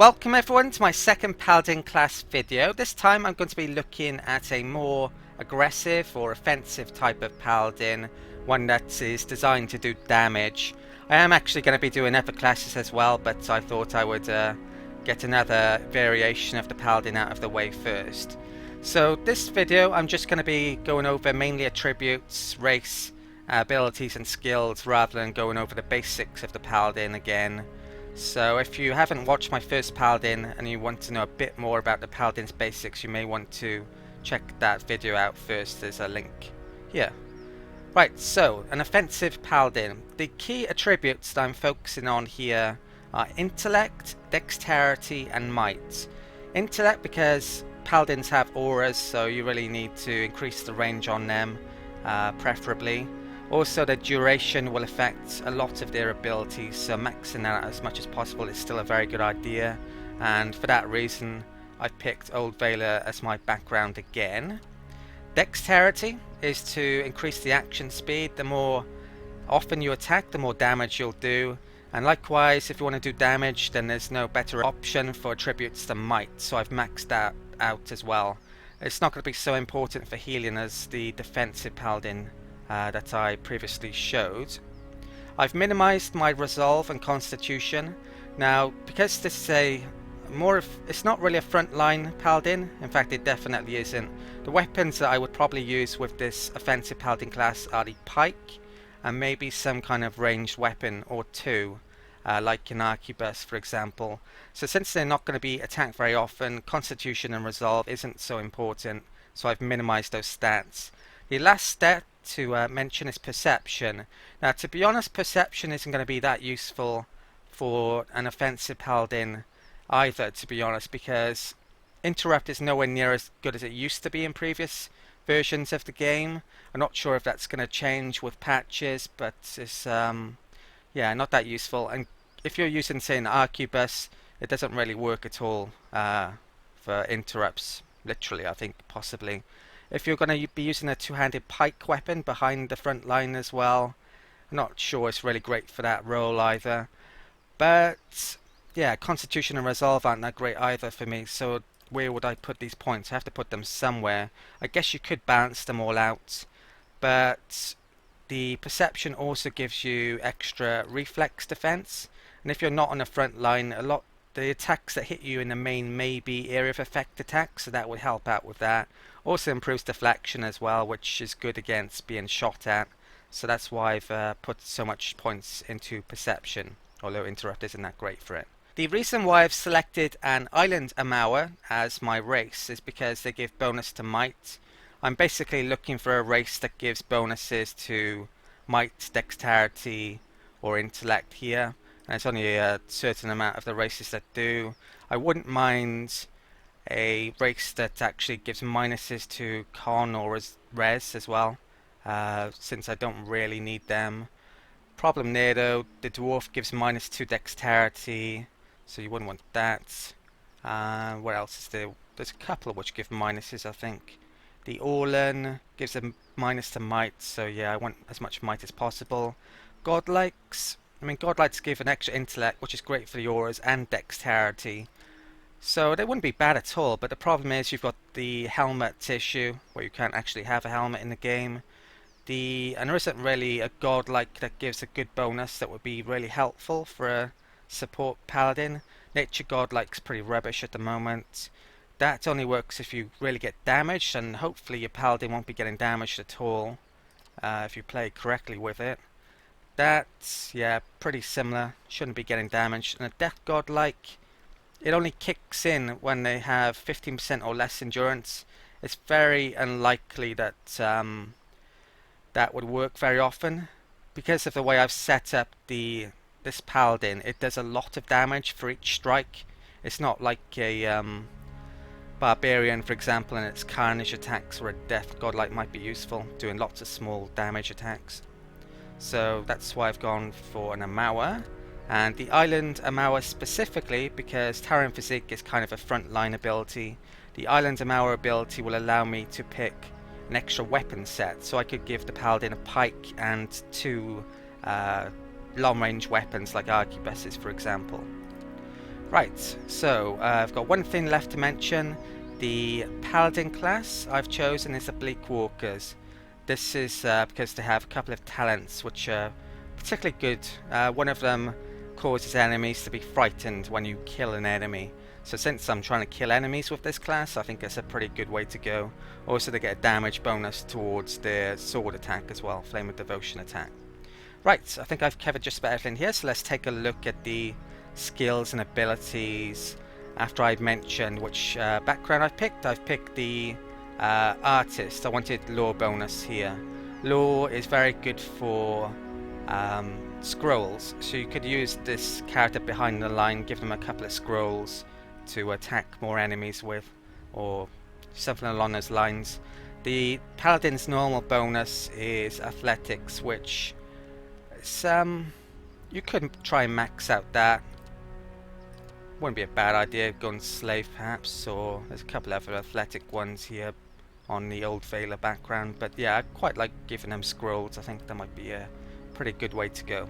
Welcome everyone to my second Paladin class video. This time I'm going to be looking at a more aggressive or offensive type of Paladin, one that is designed to do damage. I am actually going to be doing other classes as well, but I thought I would get another variation of the Paladin out of the way first. So this video I'm just going to be going over mainly attributes, race, abilities and skills rather than going over the basics of the Paladin again. So if you haven't watched my first Paladin and you want to know a bit more about the Paladin's basics, you may want to check that video out first. There's a link here. Right, so an offensive Paladin. The key attributes that I'm focusing on here are intellect, dexterity and might. Intellect because Paladins have auras, so you really need to increase the range on them, preferably. Also, the duration will affect a lot of their abilities, so maxing out as much as possible is still a very good idea, and for that reason I picked Old Veiler as my background again. Dexterity is to increase the action speed. The more often you attack, the more damage you'll do, and likewise if you want to do damage, then there's no better option for attributes than might, so I've maxed that out as well. It's not going to be so important for healing as the defensive Paladin that I previously showed. I've minimized my resolve and constitution. Now, because this is it's not really a frontline Paladin, in fact it definitely isn't. The weapons that I would probably use with this offensive Paladin class are the pike and maybe some kind of ranged weapon or two, like an arquebus for example. So since they're not going to be attacked very often, constitution and resolve isn't so important, so I've minimized those stats. The last stat to mention is perception. Now, to be honest, perception isn't going to be that useful for an offensive Paladin either, to be honest, because interrupt is nowhere near as good as it used to be in previous versions of the game. I'm not sure if that's going to change with patches, but it's yeah, not that useful. And if you're using, say, an arquebus, it doesn't really work at all for interrupts, literally, I think, possibly. If you're going to be using a two-handed pike weapon behind the front line as well, I'm not sure it's really great for that role either. But yeah, constitution and resolve aren't that great either for me, so where would I put these points? I have to put them somewhere. I guess you could balance them all out, but the perception also gives you extra reflex defense, and if you're not on the front line, the attacks that hit you in the main may be area of effect attacks, so that would help out with that. Also improves deflection as well, which is good against being shot at, so that's why I've put so much points into perception, although interrupt isn't that great for it. The reason why I've selected an island Amawa as my race is because they give bonus to might. I'm basically looking for a race that gives bonuses to might, dexterity or intellect here. And it's only a certain amount of the races that do. I wouldn't mind a race that actually gives minuses to con or res as well, since I don't really need them. Problem there though, the dwarf gives -2 dexterity, so you wouldn't want that. What else is there? There's a couple which give minuses, I think. The Orlan gives a minus to might, so yeah, I want as much might as possible. Godlikes. I mean, Godlikes give an extra intellect, which is great for the auras, and dexterity. So they wouldn't be bad at all, but the problem is you've got the helmet issue, where you can't actually have a helmet in the game. And there isn't really a Godlike that gives a good bonus that would be really helpful for a support Paladin. Nature Godlike's pretty rubbish at the moment. That only works if you really get damaged, and hopefully your Paladin won't be getting damaged at all, if you play correctly with it. That's, yeah, pretty similar. Shouldn't be getting damaged. And a Death Godlike, it only kicks in when they have 15% or less endurance. It's very unlikely that that would work very often. Because of the way I've set up this Paladin, it does a lot of damage for each strike. It's not like a Barbarian, for example, and its carnage attacks, where a Death Godlike might be useful, doing lots of small damage attacks. So that's why I've gone for an Amawa, and the island Amawa specifically because Tyrant Physique is kind of a frontline ability. The island Amawa ability will allow me to pick an extra weapon set, so I could give the Paladin a pike and 2 long range weapons like arquebuses for example. Right, so I've got one thing left to mention. The Paladin class I've chosen is the Bleak Walkers. This is because they have a couple of talents which are particularly good. One of them causes enemies to be frightened when you kill an enemy. So since I'm trying to kill enemies with this class, I think it's a pretty good way to go. Also, they get a damage bonus towards their sword attack as well, Flame of Devotion attack. Right, I think I've covered just about everything here, so let's take a look at the skills and abilities. After I've mentioned which background I've picked the artist. I wanted lore bonus here. Lore is very good for scrolls, so you could use this character behind the line, give them a couple of scrolls to attack more enemies with, or something along those lines. The Paladin's normal bonus is athletics, which is, you could try and max out that. Wouldn't be a bad idea, going slave perhaps, or there's a couple other athletic ones here on the old Veiler background, but yeah, I quite like giving them scrolls. I think that might be a pretty good way to go.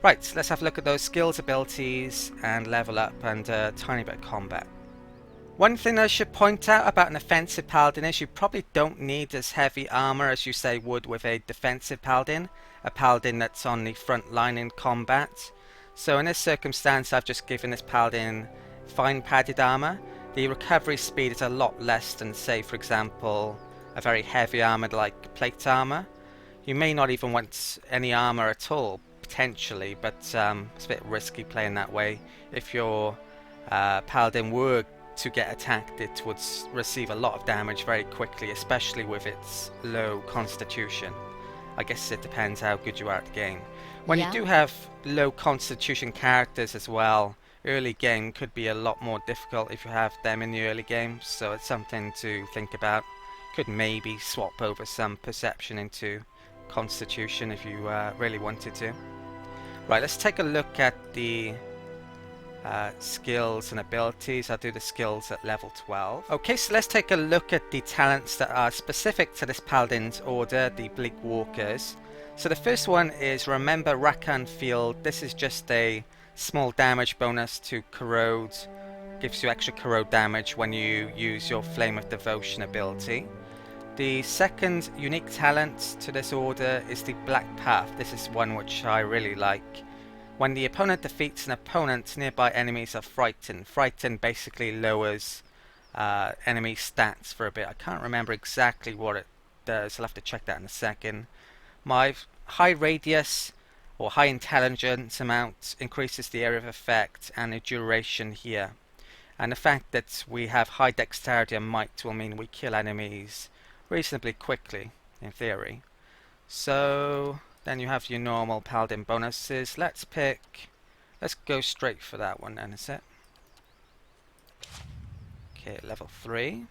Right, let's have a look at those skills, abilities, and level up, and a tiny bit of combat. One thing I should point out about an offensive paladin is you probably don't need as heavy armor as you say would with a defensive paladin, a paladin that's on the front line in combat. So in this circumstance, I've just given this paladin fine padded armor. The recovery speed is a lot less than, say, for example, a very heavy armor like plate armor. You may not even want any armor at all, potentially, but it's a bit risky playing that way. If your paladin were to get attacked, it would receive a lot of damage very quickly, especially with its low constitution. I guess it depends how good you are at the game. When you do have low constitution characters as well, early game could be a lot more difficult if you have them in the early game, so it's something to think about. Could maybe swap over some perception into constitution if you really wanted to. Right, let's take a look at the skills and abilities. I'll do the skills at level 12. Okay, so let's take a look at the talents that are specific to this Paladin's order, the Bleak Walkers. So the first one is Remember Rakan Field. This is just a small damage bonus to corrode. Gives you extra corrode damage when you use your Flame of Devotion ability. The second unique talent to this order is the Black Path. This is one which I really like. When the opponent defeats an opponent, nearby enemies are frightened. Frightened basically lowers enemy stats for a bit. I can't remember exactly what it does. I'll have to check that in a second. My high radius or high intelligence amount increases the area of effect and the duration here. And the fact that we have high dexterity and might will mean we kill enemies reasonably quickly, in theory. So then you have your normal Paladin bonuses. Let's go straight for that one then, is it? Okay, level 3.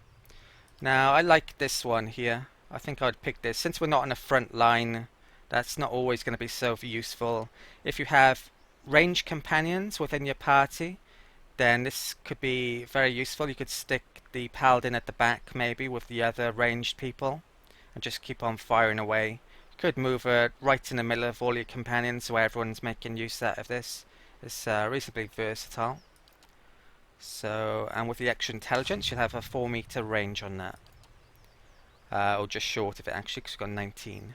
Now, I like this one here. I think I'd pick this. Since we're not on the front line, that's not always going to be so useful. If you have ranged companions within your party, then this could be very useful. You could stick the Paladin at the back, maybe, with the other ranged people, and just keep on firing away. Could move it right in the middle of all your companions so everyone's making use out of this. It's reasonably versatile. So, and with the extra intelligence, you'll have a 4-meter range on that. Or just short of it actually, because we've got 19.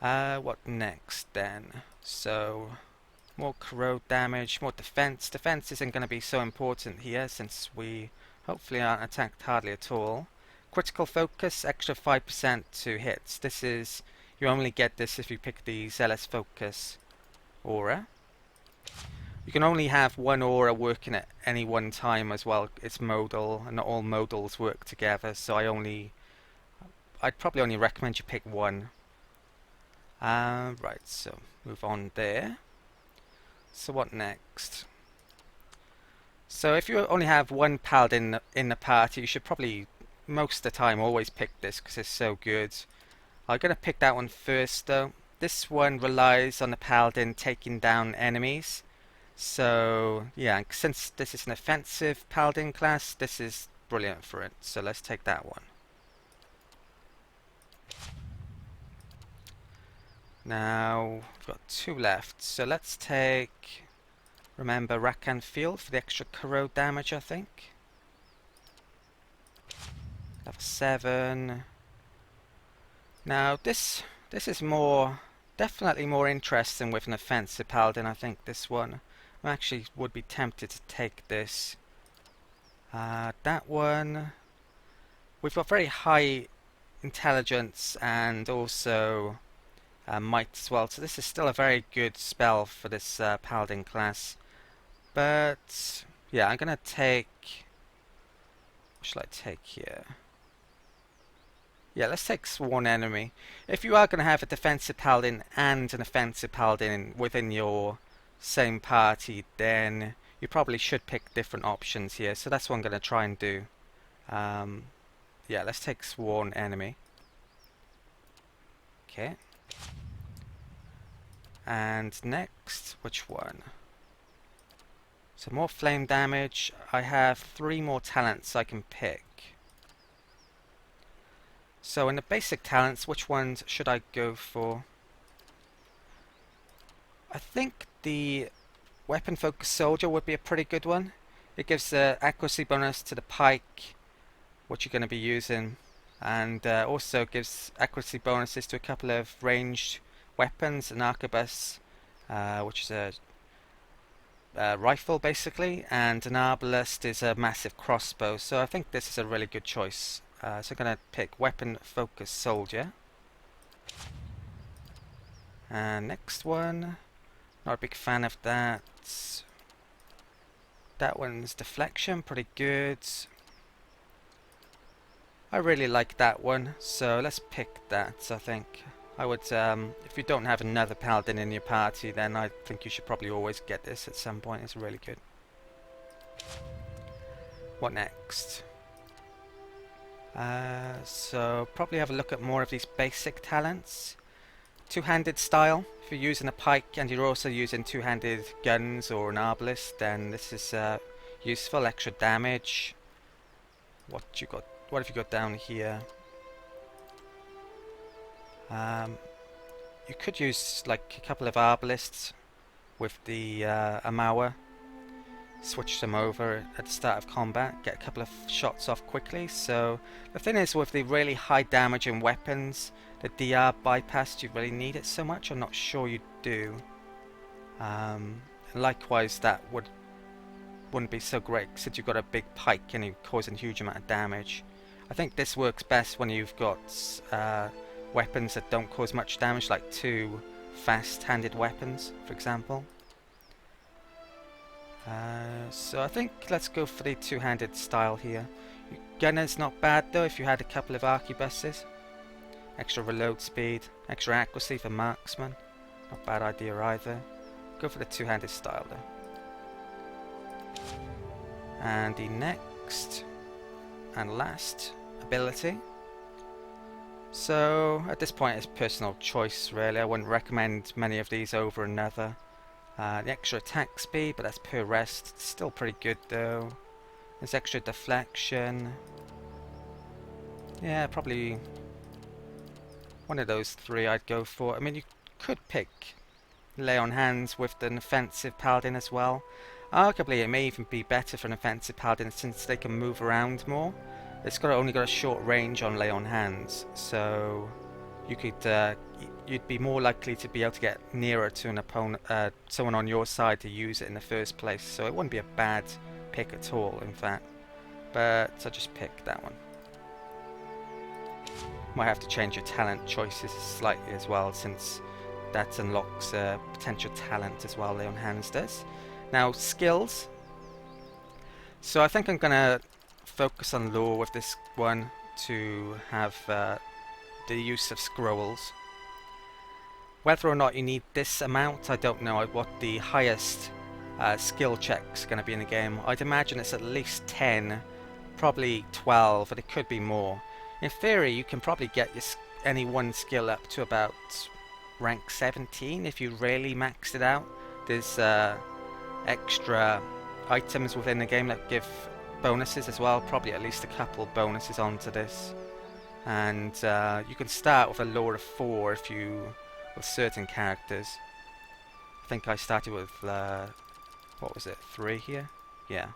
What next then? So, more corrode damage, more defense. Defense isn't going to be so important here since we hopefully aren't attacked hardly at all. Critical focus, extra 5% to hits. This is, you only get this if you pick the Zealous Focus aura. You can only have one aura working at any one time as well. It's modal, and not all modals work together, so I'd probably only recommend you pick one. Right, so move on there. So what next? So if you only have one Paladin in the party, you should probably, most of the time, always pick this because it's so good. I'm going to pick that one first though. This one relies on the Paladin taking down enemies. So yeah, since this is an offensive Paladin class, this is brilliant for it. So let's take that one. Now we've got 2 left. So let's take Remember Rakan Field for the extra corrode damage, I think. Level 7. Now this is definitely more interesting with an offensive paladin. I think this one. I actually would be tempted to take this. That one. We've got very high intelligence and also might as well. So this is still a very good spell for this paladin class. But yeah, I'm gonna take. What shall I take here? Yeah, let's take Sworn Enemy. If you are going to have a defensive paladin and an offensive paladin within your same party, then you probably should pick different options here. So that's what I'm going to try and do. Yeah, let's take Sworn Enemy. Okay. And next, which one? So more flame damage. I have 3 more talents I can pick. So in the basic talents, which ones should I go for? I think the weapon focused soldier would be a pretty good one. It gives the accuracy bonus to the pike, which you're going to be using, and also gives accuracy bonuses to a couple of ranged weapons, an arquebus, which is a rifle basically, and an arbalest is a massive crossbow. So I think this is a really good choice. So I'm going to pick weapon focused soldier. And next one, not a big fan of that. That one's deflection, pretty good. I really like that one, so let's pick that. I think I would, if you don't have another paladin in your party, then I think you should probably always get this at some point. It's really good. What next? So probably have a look at more of these basic talents. Two-handed style. If you're using a pike and you're also using two-handed guns or an arbalest, then this is useful. Extra damage. What have you got down here? You could use like a couple of arbalists with the Amawa. Switch them over at the start of combat, get a couple of shots off quickly. So the thing is, with the really high damaging weapons, the DR bypass, do you really need it so much? I'm not sure you do. Likewise, that wouldn't be so great since you've got a big pike and you're causing a huge amount of damage. I think this works best when you've got weapons that don't cause much damage, like 2 fast-handed weapons, for example. So I think let's go for the two-handed style here. Gunner's not bad though if you had a couple of arquebuses. Extra reload speed, extra accuracy for marksman. Not a bad idea either. Go for the two-handed style though. And the next and last ability. So at this point it's personal choice really. I wouldn't recommend many of these over another. The extra attack speed, but that's per rest. It's still pretty good though. There's extra deflection. Yeah, probably one of those 3 I'd go for. I mean, you could pick lay on hands with an offensive paladin as well. Arguably, it may even be better for an offensive paladin since they can move around more. It's only got a short range on lay on hands, so you could you'd be more likely to be able to get nearer to an opponent, someone on your side to use it in the first place. So it wouldn't be a bad pick at all, in fact. But I just picked that one. Might have to change your talent choices slightly as well, since that unlocks a potential talent as well. Lay on hands does. Now skills. So I think I'm gonna focus on lore with this one to have the use of scrolls. Whether or not you need this amount, I don't know what the highest skill check's going to be in the game. I'd imagine it's at least 10, probably 12, but it could be more. In theory, you can probably get any one skill up to about rank 17 if you really maxed it out. There's extra items within the game that give bonuses as well, probably at least a couple bonuses onto this. And you can start with a lore of 4 if you with certain characters. I think I started with what was it, 3 here? Yeah.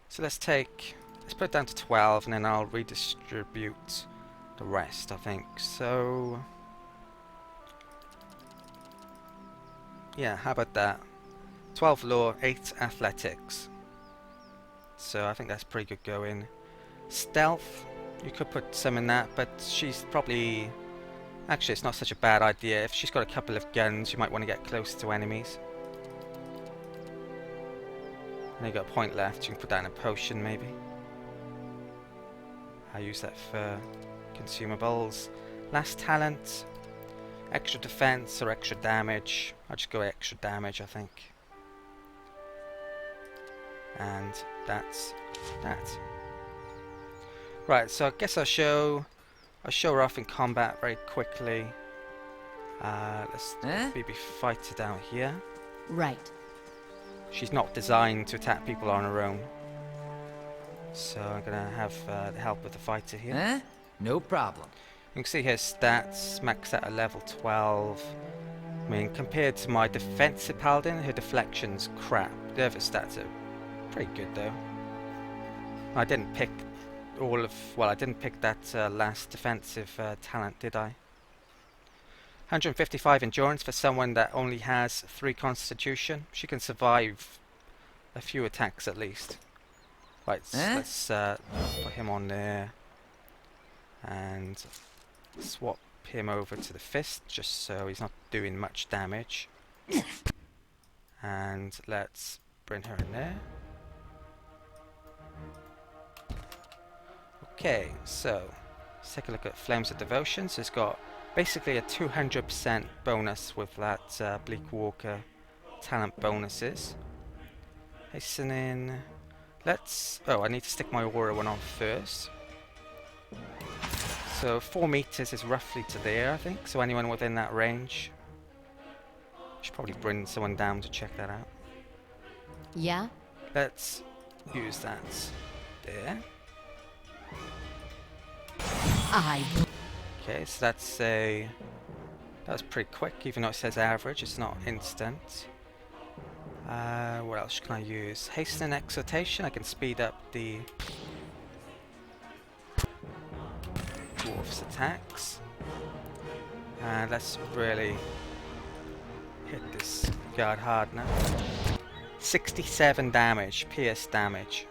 So let's put it down to 12 and then I'll redistribute the rest, I think. So yeah, how about that? 12 law, 8 athletics. So I think that's pretty good going. Stealth, you could put some in that, but she's probably... Actually, it's not such a bad idea. If she's got a couple of guns, you might want to get close to enemies. And you got a point left, you can put that in a potion maybe. I'll use that for consumables. Last talent, extra defense or extra damage. I'll just go extra damage, I think. And that's that. Right, so I guess I'll show her off in combat very quickly. Let's maybe fight her down here. Right. She's not designed to attack people on her own. So I'm gonna have the help with the fighter here. No problem. You can see her stats, max at a level 12. I mean, compared to my defensive paladin, her deflection's crap. The other stats are pretty good though. I didn't pick I didn't pick that last defensive talent, did I? 155 endurance for someone that only has 3 constitution. She can survive a few attacks at least. Right, so let's put him on there and swap him over to the fist just so he's not doing much damage. And let's bring her in there. Okay, so let's take a look at Flames of Devotion. So it's got basically a 200% bonus with that Bleak Walker talent bonuses. Hastening. I need to stick my aura one on first. So 4 meters is roughly to there, I think. So anyone within that range. Should probably bring someone down to check that out. Yeah? Let's use that there. Okay, so that was pretty quick, even though it says average, it's not instant. What else can I use? Hasten and Exhortation, I can speed up the dwarf's attacks. And let's really hit this guard hard now. 67 damage, pierce damage.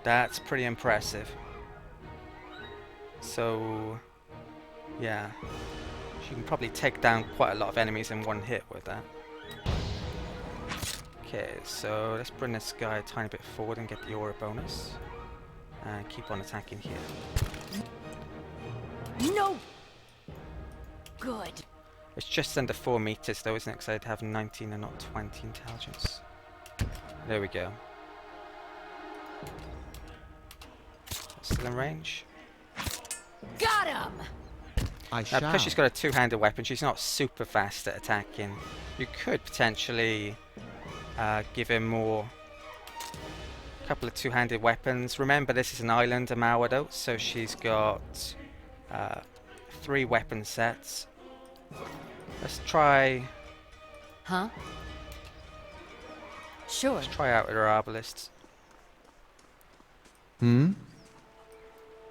That's pretty impressive. So, yeah, she can probably take down quite a lot of enemies in one hit with that. Okay, so let's bring this guy a tiny bit forward and get the aura bonus. And keep on attacking here. No! Good. It's just under 4 meters though, isn't it? Because I'd have 19 and not 20 intelligence. There we go. Still in range. Got him! Now, because she's got a 2-handed weapon, she's not super fast at attacking. You could potentially give him a couple of 2-handed weapons. Remember, this is an island, Amawado, so she's got 3 weapon sets. Let's try... Huh? Sure. Let's try out with her arbalists. Or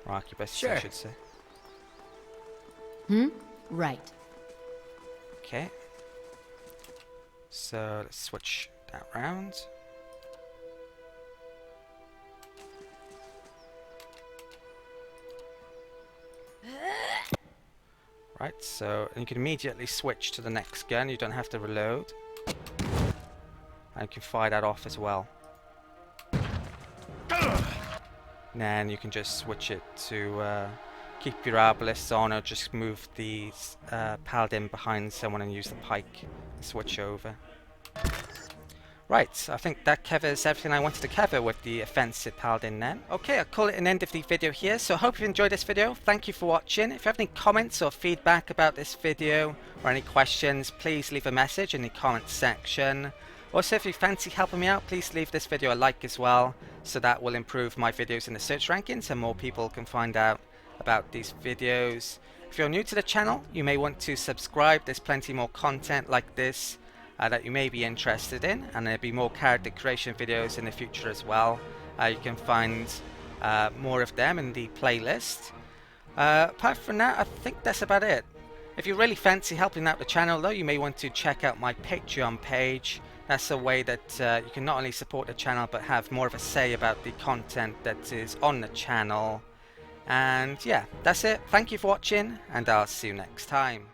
arquebus, sure. I should say. Right. Okay. So let's switch that round. Right, so you can immediately switch to the next gun. You don't have to reload. And you can fire that off as well. And then you can just switch it to keep your arbalists on, or just move the paladin behind someone and use the pike and switch over. Right, I think that covers everything I wanted to cover with the offensive paladin then. Okay, I'll call it an end of the video here, so I hope you enjoyed this video. Thank you for watching. If you have any comments or feedback about this video or any questions, please leave a message in the comments section. Also, if you fancy helping me out, please leave this video a like as well, so that will improve my videos in the search rankings and more people can find out about these videos. If you're new to the channel, you may want to subscribe. There's plenty more content like this that you may be interested in, and there'll be more character creation videos in the future as well. You can find more of them in the playlist. Apart from that, I think that's about it. If you really fancy helping out the channel though, you may want to check out my Patreon page. That's a way that you can not only support the channel but have more of a say about the content that is on the channel. And yeah, that's it. Thank you for watching, and I'll see you next time.